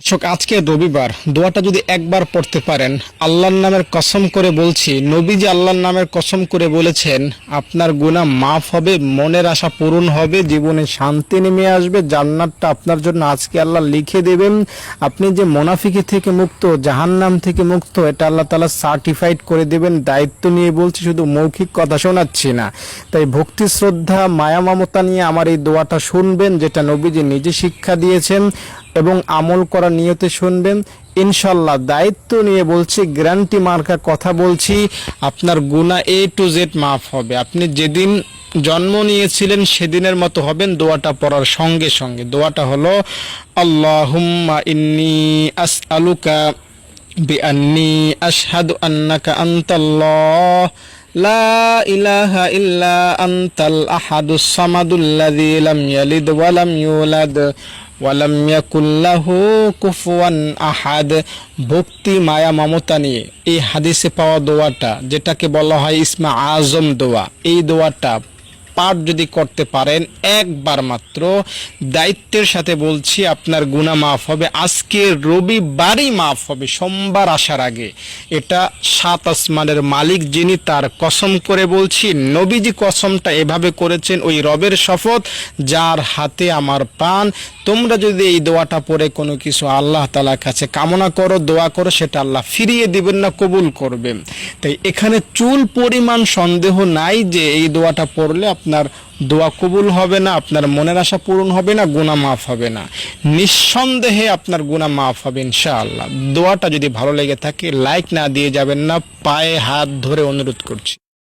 দর্শক, আজকে রবিবার। দোয়াটা যদি একবার পড়তে পারেন, আল্লাহর নামের কসম করে বলছি, নবীজি আল্লাহর নামের কসম করে বলেছেন আপনার গুনাহ মাফ হবে, মনের আশা পূরণ হবে, জীবনে শান্তি নেমে আসবে, জান্নাতটা আপনার জন্য আজকে আল্লাহ লিখে দেবেন। আপনি যে মুনাফিকি থেকে মুক্ত, জাহান্নাম থেকে মুক্ত, এটা আল্লাহ তাআলা সার্টিফাইড করে দেবেন। দায়িত্ব নিয়ে বলছি, শুধু মৌখিক কথা শোনাচ্ছি না। তাই ভক্তি, শ্রদ্ধা, মায়া মমতা নিয়ে আমার এই দোয়াটা শুনবেন, যেটা নবীজি নিজে শিক্ষা দিয়েছেন, এবং আমল করার নিয়তে শুনবেন। ইনশাল্লাহ দায়িত্ব নিয়ে বলছি, গ্যারান্টি মার্কা কথা বলছি, আপনার গুনাহ A to Z মাফ হবে। আপনি যেদিন জন্ম নিয়েছিলেন সেদিনের মতো হবেন দোয়াটা পড়ার সঙ্গে সঙ্গে। দোয়াটা হলো, আল্লাহুম্মা ইন্নী আসআলুকা বিআন্নী আশহাদু আন্নাকা আনতাল্লাহ লা ইলাহা ইল্লা আনতাল আহাদুস সামাদুল্লাযী লাম ইয়ালিদ ওয়া লাম ইউলাদ ওয়ালাম ইয়াকুল্লাহু কুফুয়ান আহাদ। ভক্তি, মায়া, মমতা নিয়ে এই হাদিসে পাওয়া দোয়াটা, যেটাকে বলা হয় ইসমে আজম দোয়া, এই দোয়াটা পাঠ যদি করতে পারেন একবার মাত্র, দায়িত্বের সাথে বলছি আপনার গুনাহ মাফ হবে। আজকে রবিবারই মাফ হবে, সোমবার আসার আগে। এটা সাত আসমানের মালিক যিনি, তার কসম করে বলছি। নবীজি কসমটা এভাবে করেছেন, ওই রবের শপথ যার হাতে আমার প্রাণ। তোমরা যদি এই দোয়াটা পড়ে কোনো কিছু আল্লাহ তাআলার কাছে কামনা করো, দোয়া করো, সেটা আল্লাহ ফিরিয়ে দিবেন না, কবুল করবেন। তাই এখানে চুল পরিমাণ সন্দেহ নাই যে এই দোয়াটা পড়লে আপনার দোয়া কবুল হবে না, আপনার মনের আশা পূরণ হবে না, গুনাহ মাফ হবে না। নিঃসন্দেহে আপনার গুনাহ মাফ হবে ইনশাআল্লাহ। দোয়াটা যদি ভালো লেগে থাকে লাইক না দিয়ে যাবেন না, পায়ে হাত ধরে অনুরোধ করছি।